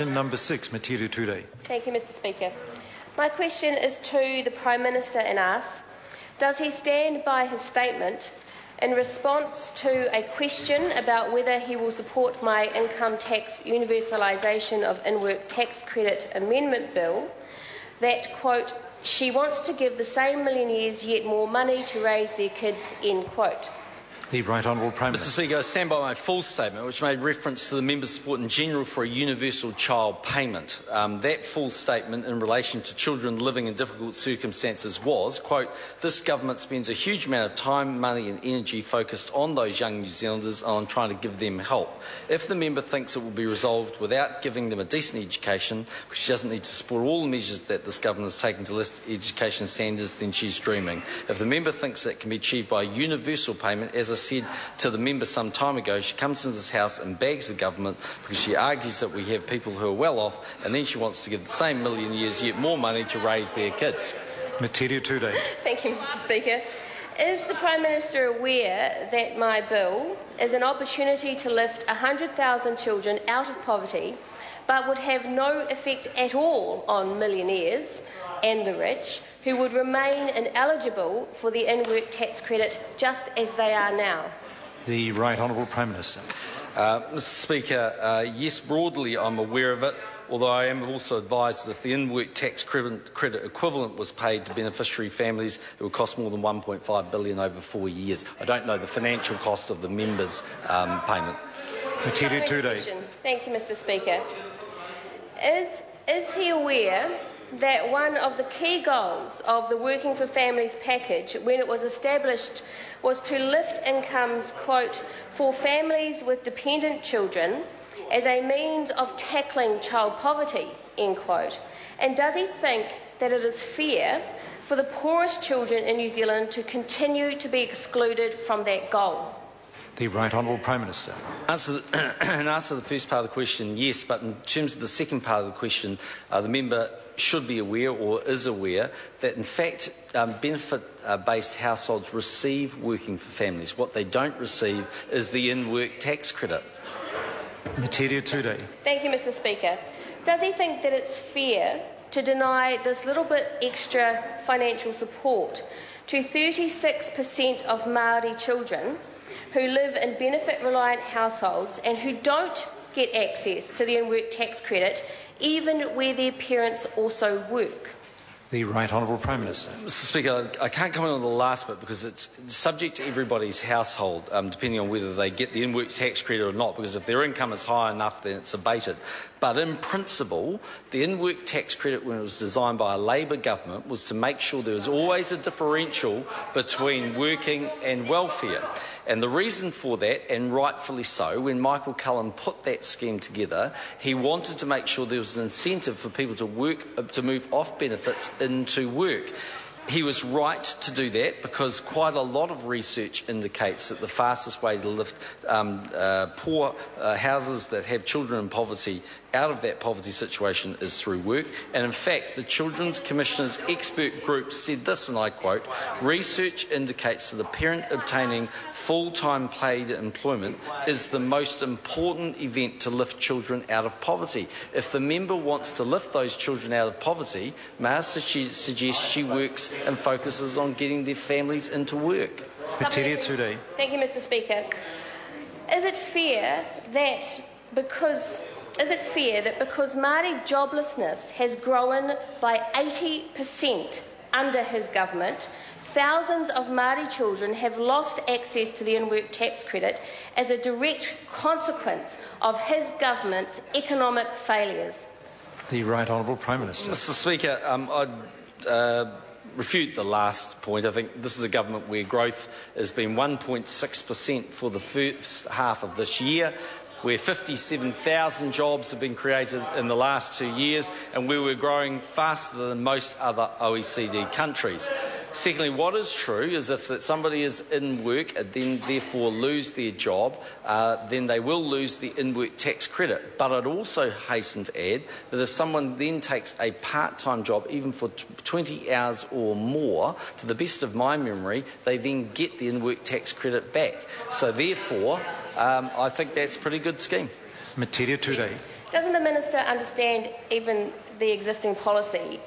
Number 6, Metiria Turei. Thank you, Mr. Speaker. My question is to the Prime Minister and asks, does he stand by his statement in response to a question about whether he will support my income tax universalisation of in-work tax credit amendment bill that, quote, she wants to give the same millionaires yet more money to raise their kids, end quote? The Right Honourable Prime Minister. Mr. Speaker, I stand by my full statement, which made reference to the member's support in general for a universal child payment. That full statement in relation to children living in difficult circumstances was, quote, this government spends a huge amount of time, money and energy focused on those young New Zealanders and on trying to give them help. If the member thinks it will be resolved without giving them a decent education, because she doesn't need to support all the measures that this government has taken to lift education standards, then she's dreaming. If the member thinks that can be achieved by a universal payment, as I said to the member some time ago, she comes into this House and bags the government because she argues that we have people who are well off, and then she wants to give the same millionaires yet more money to raise their kids. Metiria Turei. Thank you, Mr. Speaker. Is the Prime Minister aware that my bill is an opportunity to lift 100,000 children out of poverty, but would have no effect at all on millionaires and the rich, who would remain ineligible for the in-work tax credit just as they are now? The Right Honourable Prime Minister. Mr. Speaker, yes, broadly I'm aware of it, although I am also advised that if the in-work tax credit equivalent was paid to beneficiary families, it would cost more than $1.5 billion over 4 years. I don't know the financial cost of the member's payment. Metiria Turei. Thank you, Mr. Speaker. Is he aware that one of the key goals of the Working for Families package, when it was established, was to lift incomes, quote, for families with dependent children as a means of tackling child poverty, end quote? And does he think that it is fair for the poorest children in New Zealand to continue to be excluded from that goal? The Right Honourable Prime Minister. In answer to the first part of the question, yes, but in terms of the second part of the question, the member should be aware or is aware that in fact benefit-based households receive Working for Families. What they don't receive is the in-work tax credit. Metiria Turei. Thank you, Mr. Speaker. Does he think that it's fair to deny this little bit extra financial support to 36% of Māori children who live in benefit-reliant households and who don't get access to the in-work tax credit, even where their parents also work? The Right Honourable Prime Minister. Mr. Speaker, I can't comment on the last bit because it's subject to everybody's household, depending on whether they get the in-work tax credit or not, because if their income is high enough, then it's abated. But in principle, the in-work tax credit, when it was designed by a Labour government, was to make sure there was always a differential between working and welfare. And the reason for that, and rightfully so, when Michael Cullen put that scheme together, he wanted to make sure there was an incentive for people to work, to move off benefits into work. He was right to do that because quite a lot of research indicates that the fastest way to lift poor houses that have children in poverty out of that poverty situation is through work. And in fact, the Children's Commissioner's expert group said this, and I quote, research indicates that the parent obtaining full-time paid employment is the most important event to lift children out of poverty. If the member wants to lift those children out of poverty, may I suggest she works and focuses on getting their families into work. Metiria Turei. Thank you, Mr. Speaker. Is it fair that because Māori joblessness has grown by 80% under his government, thousands of Māori children have lost access to the in-work tax credit as a direct consequence of his government's economic failures? The Right Honourable Prime Minister. Mr. Speaker, I'd refute the last point. I think this is a government where growth has been 1.6% for the first half of this year, where 57,000 jobs have been created in the last 2 years, and where we're growing faster than most other OECD countries. Secondly, what is true is if that somebody is in work and then therefore lose their job, then they will lose the in-work tax credit. But I'd also hasten to add that if someone then takes a part-time job, even for 20 hours or more, to the best of my memory, they then get the in-work tax credit back. So therefore, I think that's a pretty good scheme. Metiria Turei. Doesn't the Minister understand even the existing policy,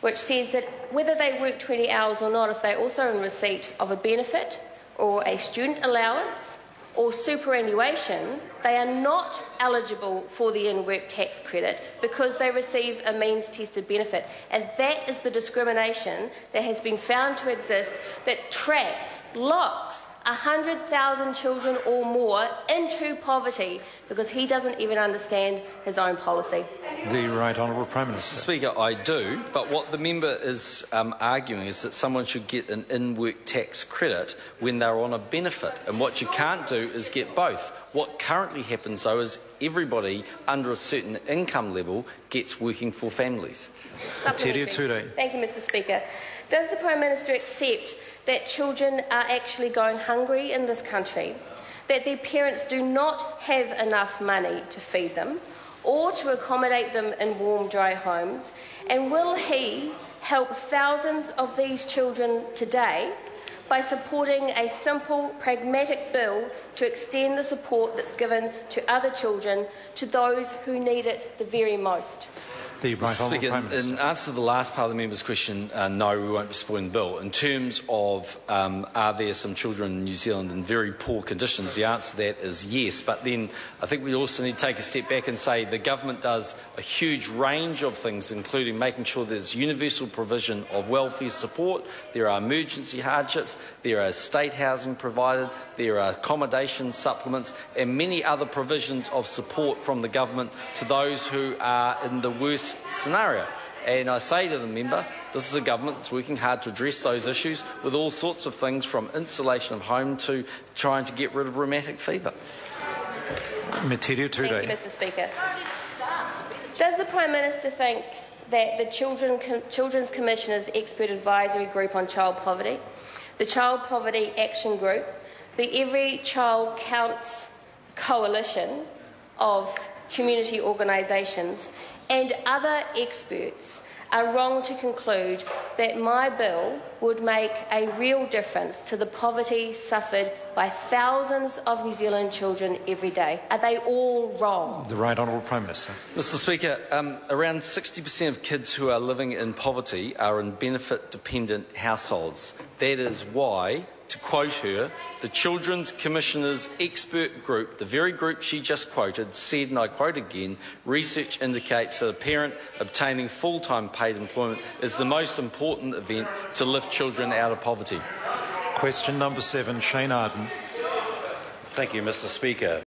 which says that whether they work 20 hours or not, if they're also in receipt of a benefit or a student allowance or superannuation, they are not eligible for the in-work tax credit because they receive a means-tested benefit. And that is the discrimination that has been found to exist that locks 100,000 children or more into poverty because he doesn't even understand his own policy. The Right Honourable Prime Minister. Speaker, I do, but what the member is arguing is that someone should get an in-work tax credit when they're on a benefit, and what you can't do is get both. What currently happens, though, is everybody under a certain income level gets working for families. Metiria Turei. Thank you, Mr. Speaker. Does the Prime Minister accept that children are actually going hungry in this country, that their parents do not have enough money to feed them or to accommodate them in warm, dry homes? And will he help thousands of these children today by supporting a simple, pragmatic bill to extend the support that's given to other children to those who need it the very most? The Right Honourable Prime Minister. In answer to the last part of the member's question, no, we won't be supporting the bill. In terms of are there some children in New Zealand in very poor conditions, the answer to that is yes. But then I think we also need to take a step back and say the government does a huge range of things, including making sure there's universal provision of welfare support, there are emergency hardships, there are state housing provided, there are accommodation supplements and many other provisions of support from the government to those who are in the worst scenario. And I say to the member, this is a government that's working hard to address those issues with all sorts of things from insulation of home to trying to get rid of rheumatic fever. Metiria Turei. Thank you, Mr. Speaker. Does the Prime Minister think that the Children's Commissioner's Expert Advisory Group on Child Poverty, the Child Poverty Action Group, the Every Child Counts Coalition of community organisations and other experts are wrong to conclude that my bill would make a real difference to the poverty suffered by thousands of New Zealand children every day? Are they all wrong? The Right Honourable Prime Minister. Mr. Speaker, around 60% of kids who are living in poverty are in benefit-dependent households. That is why, to quote her, the Children's Commissioner's expert group, the very group she just quoted, said, and I quote again, research indicates that a parent obtaining full-time paid employment is the most important event to lift children out of poverty. Question number 7, Shane Arden. Thank you, Mr. Speaker.